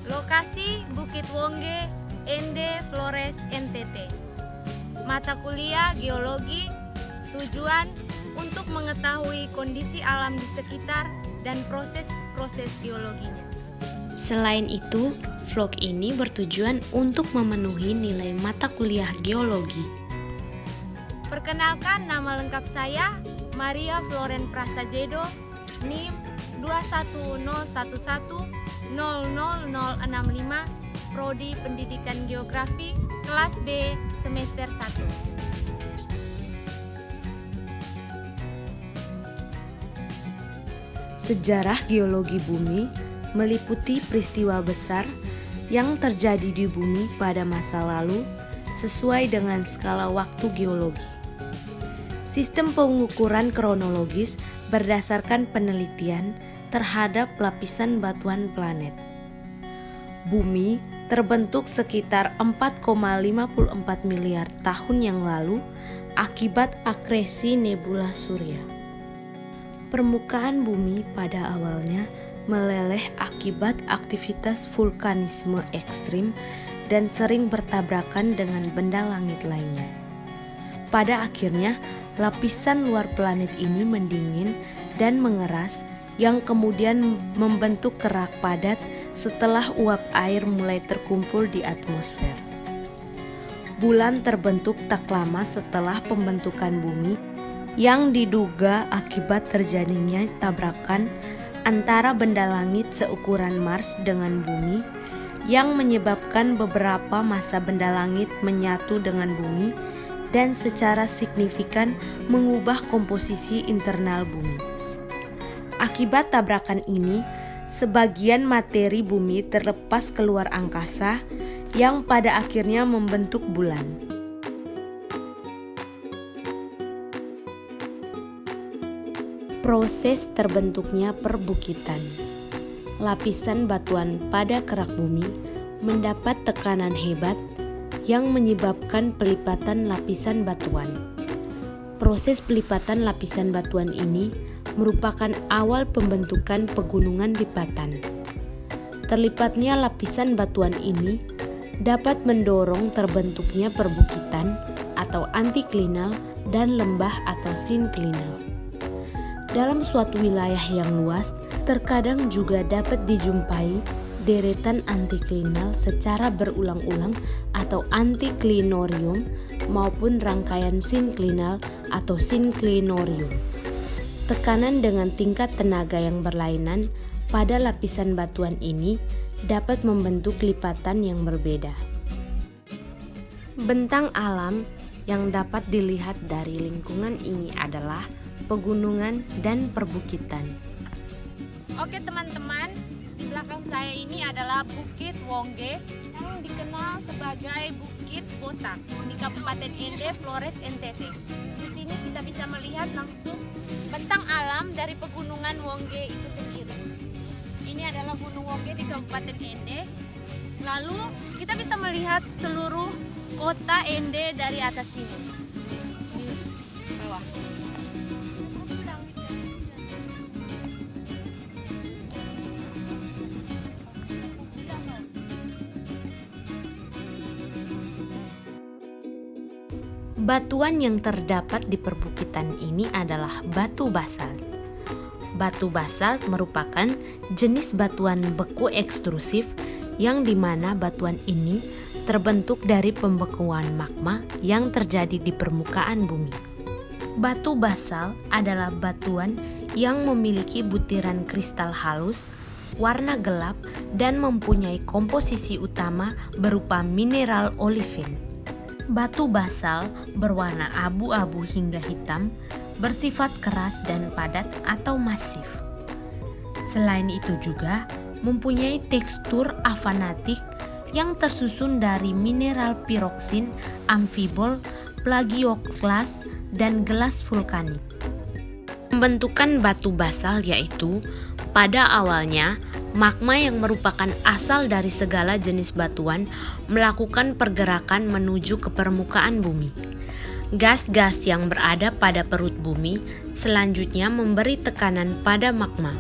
Lokasi Bukit Wonge, Ende, Flores, NTT. Mata kuliah Geologi, tujuan untuk mengetahui kondisi alam di sekitar dan proses-proses geologinya. Selain itu, vlog ini bertujuan untuk memenuhi nilai mata kuliah geologi. Perkenalkan, nama lengkap saya Maria Floren Prasajedo, NIM 21011000665, Prodi Pendidikan Geografi, kelas B, semester 1. Sejarah geologi bumi meliputi peristiwa besar yang terjadi di bumi pada masa lalu sesuai dengan skala waktu geologi. Sistem pengukuran kronologis berdasarkan penelitian terhadap lapisan batuan planet. Bumi terbentuk sekitar 4,54 miliar tahun yang lalu akibat akresi nebula surya. Permukaan bumi pada awalnya meleleh akibat aktivitas vulkanisme ekstrim dan sering bertabrakan dengan benda langit lainnya. Pada akhirnya, lapisan luar planet ini mendingin dan mengeras yang kemudian membentuk kerak padat setelah uap air mulai terkumpul di atmosfer. Bulan terbentuk tak lama setelah pembentukan bumi yang diduga akibat terjadinya tabrakan antara benda langit seukuran Mars dengan bumi yang menyebabkan beberapa massa benda langit menyatu dengan bumi dan secara signifikan mengubah komposisi internal bumi. Akibat tabrakan ini, sebagian materi bumi terlepas keluar angkasa yang pada akhirnya membentuk bulan. Proses terbentuknya perbukitan. Lapisan batuan pada kerak bumi mendapat tekanan hebat yang menyebabkan pelipatan lapisan batuan. Proses pelipatan lapisan batuan ini merupakan awal pembentukan pegunungan lipatan. Terlipatnya lapisan batuan ini dapat mendorong terbentuknya perbukitan atau antiklinal dan lembah atau sinklinal. Dalam suatu wilayah yang luas, terkadang juga dapat dijumpai deretan antiklinal secara berulang-ulang atau antiklinorium maupun rangkaian sinklinal atau sinklinorium. Tekanan dengan tingkat tenaga yang berlainan pada lapisan batuan ini dapat membentuk lipatan yang berbeda. Bentang alam yang dapat dilihat dari lingkungan ini adalah pegunungan dan perbukitan. Oke teman-teman, di belakang saya ini adalah Bukit Wonge yang dikenal sebagai Bukit Botak di Kabupaten Ende, Flores, NTT. Di sini kita bisa melihat langsung bentang alam dari pegunungan Wonge itu sendiri. Ini adalah Gunung Wonge di Kabupaten Ende. Lalu kita bisa melihat seluruh kota Ende dari atas sini. Di bawah. Batuan yang terdapat di perbukitan ini adalah batu basalt. Batu basalt merupakan jenis batuan beku ekstrusif yang dimana batuan ini terbentuk dari pembekuan magma yang terjadi di permukaan bumi. Batu basalt adalah batuan yang memiliki butiran kristal halus, warna gelap, dan mempunyai komposisi utama berupa mineral olivin. Batu basalt berwarna abu-abu hingga hitam, bersifat keras dan padat atau masif. Selain itu juga mempunyai tekstur avanatik yang tersusun dari mineral piroksin, amfibol, plagioklas, dan gelas vulkanik. Pembentukan batu basalt yaitu pada awalnya magma yang merupakan asal dari segala jenis batuan melakukan pergerakan menuju ke permukaan bumi. Gas-gas yang berada pada perut bumi selanjutnya memberi tekanan pada magma.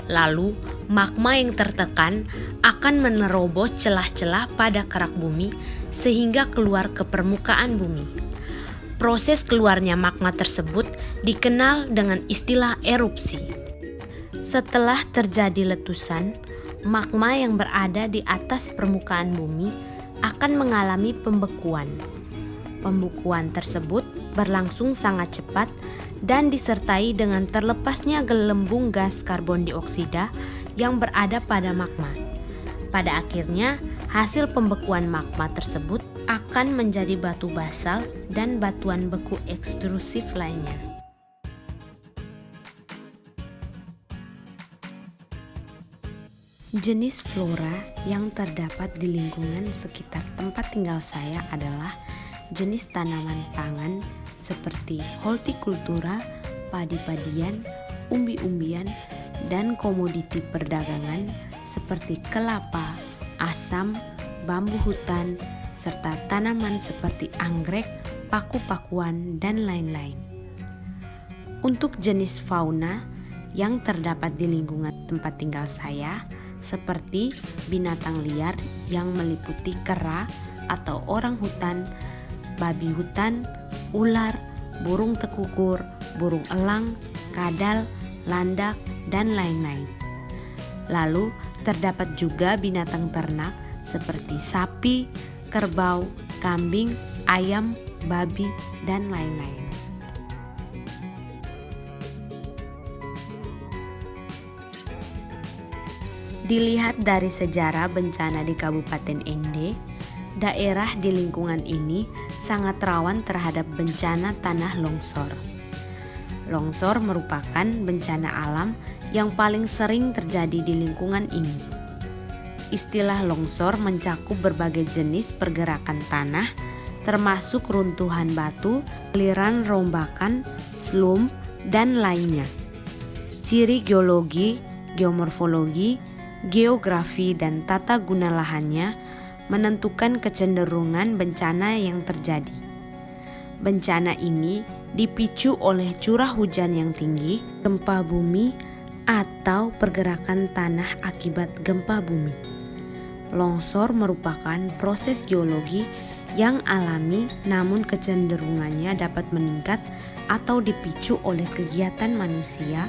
Lalu, magma yang tertekan akan menerobos celah-celah pada kerak bumi sehingga keluar ke permukaan bumi. Proses keluarnya magma tersebut dikenal dengan istilah erupsi. Setelah terjadi letusan, magma yang berada di atas permukaan bumi akan mengalami pembekuan. Pembekuan tersebut berlangsung sangat cepat dan disertai dengan terlepasnya gelembung gas karbon dioksida yang berada pada magma. Pada akhirnya, hasil pembekuan magma tersebut akan menjadi batu basal dan batuan beku ekstrusif lainnya. Jenis flora yang terdapat di lingkungan sekitar tempat tinggal saya adalah jenis tanaman pangan seperti hortikultura, padi-padian, umbi-umbian, dan komoditi perdagangan seperti kelapa, asam, bambu hutan, serta tanaman seperti anggrek, paku-pakuan, dan lain-lain. Untuk jenis fauna yang terdapat di lingkungan tempat tinggal saya, seperti binatang liar yang meliputi kera atau orang hutan, babi hutan, ular, burung tekukur, burung elang, kadal, landak, dan lain-lain. Lalu terdapat juga binatang ternak seperti sapi, kerbau, kambing, ayam, babi, dan lain-lain. Dilihat dari sejarah bencana di Kabupaten Ende, daerah di lingkungan ini sangat rawan terhadap bencana tanah longsor. Longsor merupakan bencana alam yang paling sering terjadi di lingkungan ini. Istilah longsor mencakup berbagai jenis pergerakan tanah, termasuk runtuhan batu, aliran rombakan, slump, dan lainnya. Ciri geologi, geomorfologi, geografi, dan tata guna lahannya menentukan kecenderungan bencana yang terjadi. Bencana ini dipicu oleh curah hujan yang tinggi, gempa bumi, atau pergerakan tanah akibat gempa bumi. Longsor merupakan proses geologi yang alami, namun kecenderungannya dapat meningkat atau dipicu oleh kegiatan manusia,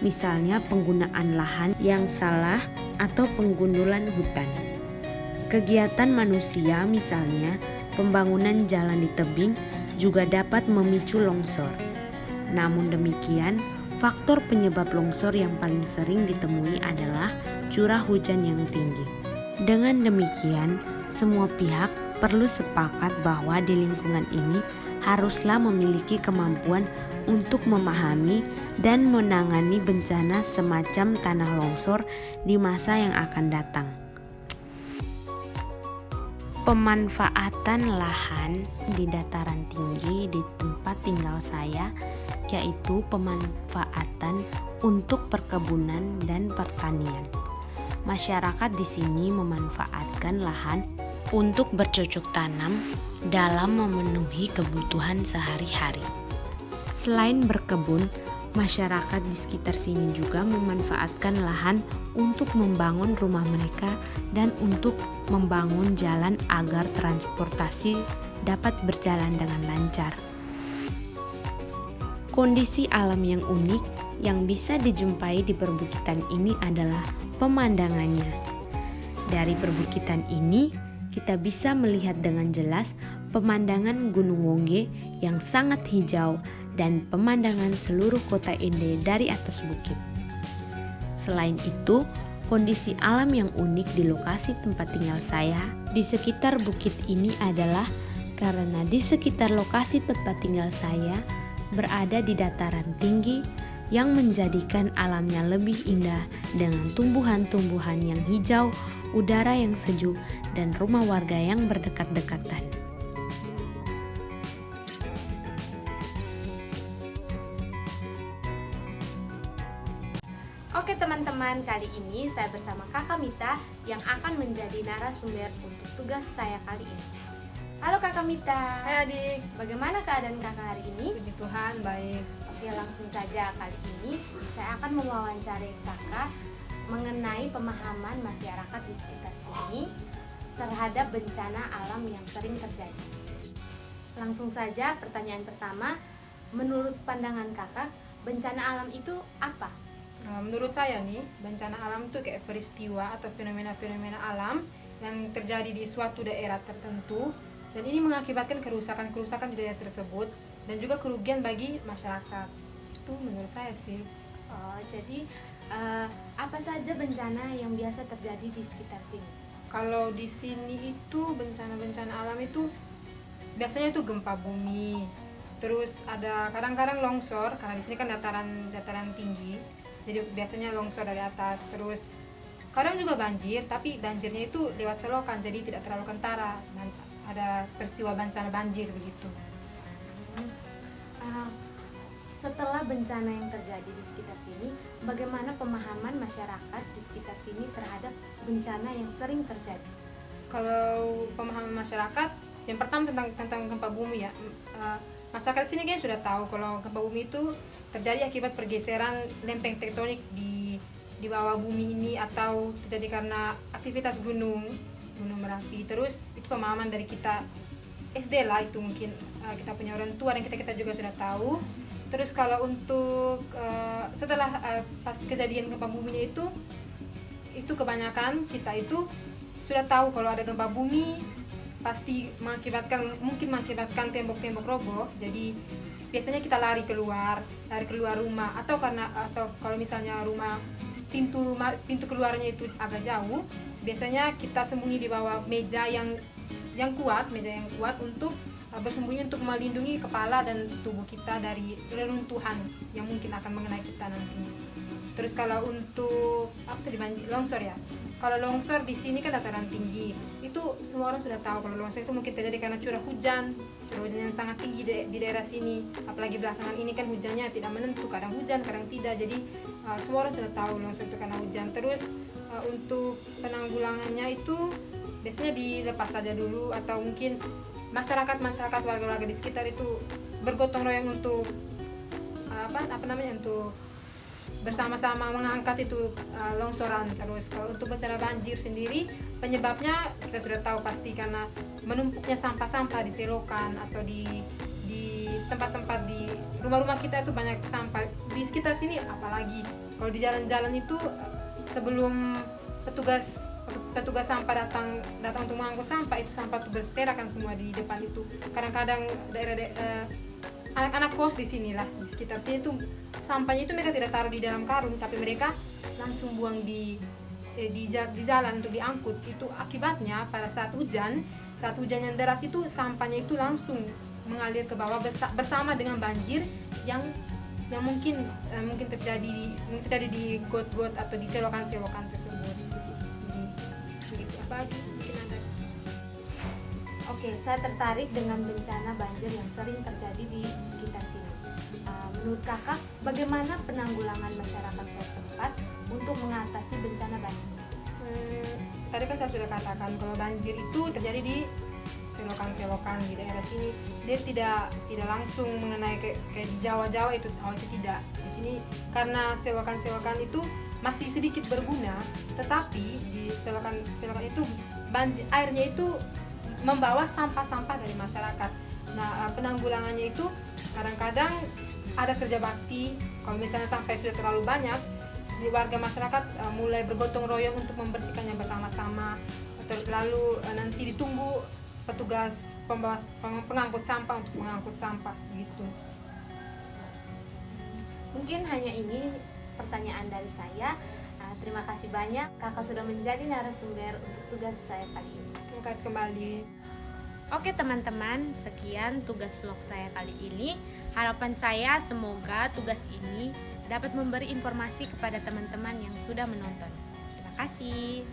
misalnya penggunaan lahan yang salah atau penggundulan hutan. Kegiatan manusia, misalnya pembangunan jalan di tebing, juga dapat memicu longsor. Namun demikian, faktor penyebab longsor yang paling sering ditemui adalah curah hujan yang tinggi. Dengan demikian, semua pihak perlu sepakat bahwa di lingkungan ini haruslah memiliki kemampuan untuk memahami dan menangani bencana semacam tanah longsor di masa yang akan datang. Pemanfaatan lahan di dataran tinggi di tempat tinggal saya yaitu pemanfaatan untuk perkebunan dan pertanian. Masyarakat di sini memanfaatkan lahan untuk bercocok tanam dalam memenuhi kebutuhan sehari-hari. Selain berkebun, masyarakat di sekitar sini juga memanfaatkan lahan untuk membangun rumah mereka dan untuk membangun jalan agar transportasi dapat berjalan dengan lancar. Kondisi alam yang unik yang bisa dijumpai di perbukitan ini adalah pemandangannya. Dari perbukitan ini, kita bisa melihat dengan jelas pemandangan Gunung Wongge yang sangat hijau dan pemandangan seluruh kota Ende dari atas bukit. Selain itu, kondisi alam yang unik di lokasi tempat tinggal saya di sekitar bukit ini adalah karena di sekitar lokasi tempat tinggal saya berada di dataran tinggi yang menjadikan alamnya lebih indah dengan tumbuhan-tumbuhan yang hijau, udara yang sejuk, dan rumah warga yang berdekat-dekatan. Oke teman-teman, kali ini saya bersama Kakak Mita yang akan menjadi narasumber untuk tugas saya kali ini. Halo Kakak Mita. Hai adik, Bagaimana keadaan Kakak hari ini? puji Tuhan baik. Oke, langsung saja kali ini saya akan mewawancari Kakak mengenai pemahaman masyarakat di sekitar sini terhadap bencana alam yang sering terjadi. Langsung saja pertanyaan pertama, menurut pandangan Kakak, bencana alam itu apa? Nah, menurut saya nih, bencana alam itu kayak peristiwa atau fenomena-fenomena alam yang terjadi di suatu daerah tertentu dan ini mengakibatkan kerusakan-kerusakan di daerah tersebut dan juga kerugian bagi masyarakat. Itu menurut saya sih. Oh, jadi apa saja bencana yang biasa terjadi di sekitar sini? Kalau di sini itu bencana-bencana alam itu biasanya itu gempa bumi. Terus ada kadang-kadang longsor karena di sini kan dataran tinggi. Jadi biasanya longsor dari atas. Terus kadang juga banjir, tapi banjirnya itu lewat selokan jadi tidak terlalu kentara. Ada peristiwa bencana banjir begitu. Setelah bencana yang terjadi di sekitar sini, bagaimana pemahaman masyarakat di sekitar sini terhadap bencana yang sering terjadi? Kalau pemahaman masyarakat, yang pertama tentang gempa bumi ya. Masyarakat sini kan sudah tahu kalau gempa bumi itu terjadi akibat pergeseran lempeng tektonik di bawah bumi ini atau terjadi karena aktivitas gunung Merapi. Terus itu pemahaman dari kita SD lah, itu mungkin kita punya orang tua dan kita juga sudah tahu. Terus kalau untuk setelah pas kejadian gempa buminya itu kebanyakan kita itu sudah tahu kalau ada gempa bumi pasti mungkin mengakibatkan tembok-tembok roboh. Jadi biasanya kita lari keluar rumah atau kalau misalnya rumah pintu keluarnya itu agak jauh, biasanya kita sembunyi di bawah meja yang kuat untuk bersembunyi untuk melindungi kepala dan tubuh kita dari reruntuhan yang mungkin akan mengenai kita nantinya. Terus kalau untuk longsor ya. Kalau longsor di sini kan dataran tinggi. Itu semua orang sudah tahu kalau longsor itu mungkin terjadi karena curah hujan yang sangat tinggi di daerah sini. Apalagi belakangan ini kan hujannya tidak menentu, kadang hujan, kadang tidak. Jadi semua orang sudah tahu longsor itu karena hujan. Terus untuk penanggulangannya itu biasanya dilepas saja dulu atau mungkin masyarakat warga-warga di sekitar itu bergotong royong untuk untuk bersama-sama mengangkat itu longsoran. Terus kalau untuk bencana banjir sendiri penyebabnya kita sudah tahu pasti karena menumpuknya sampah-sampah di selokan atau di tempat-tempat di rumah-rumah kita itu banyak sampah di sekitar sini. Apalagi kalau di jalan-jalan itu sebelum petugas sampah datang untuk mengangkut sampah, itu sampah itu berserakan semua di depan itu. Kadang-kadang anak-anak kos di sinilah di sekitar sini tuh sampahnya itu mereka tidak taruh di dalam karung tapi mereka langsung buang di jalan untuk diangkut. Itu akibatnya pada saat hujan yang deras itu sampahnya itu langsung mengalir ke bawah bersama dengan banjir yang mungkin terjadi di got-got atau di selokan-selokan tersebut. Begitu. Apa lagi mungkin ada? Oke, saya tertarik dengan bencana banjir yang sering terjadi di sekitar sini. Menurut Kakak, bagaimana penanggulangan masyarakat setempat untuk mengatasi bencana banjir? Tadi kan saya sudah katakan kalau banjir itu terjadi di selokan-selokan di daerah sini. Dia tidak langsung mengenai kayak di Jawa itu tidak. Di sini karena selokan-selokan itu masih sedikit berguna, tetapi di selokan itu airnya itu membawa sampah-sampah dari masyarakat. Nah, penanggulangannya itu kadang-kadang ada kerja bakti. Kalau misalnya sampah sudah terlalu banyak, warga masyarakat mulai bergotong royong untuk membersihkannya bersama-sama. Lalu nanti ditunggu petugas pengangkut sampah untuk mengangkut sampah gitu. Mungkin hanya ini pertanyaan dari saya. Terima kasih banyak Kakak sudah menjadi narasumber untuk tugas saya kali ini. Terima kasih kembali. Oke teman-teman, sekian tugas vlog saya kali ini. Harapan saya semoga tugas ini dapat memberi informasi kepada teman-teman yang sudah menonton. Terima kasih.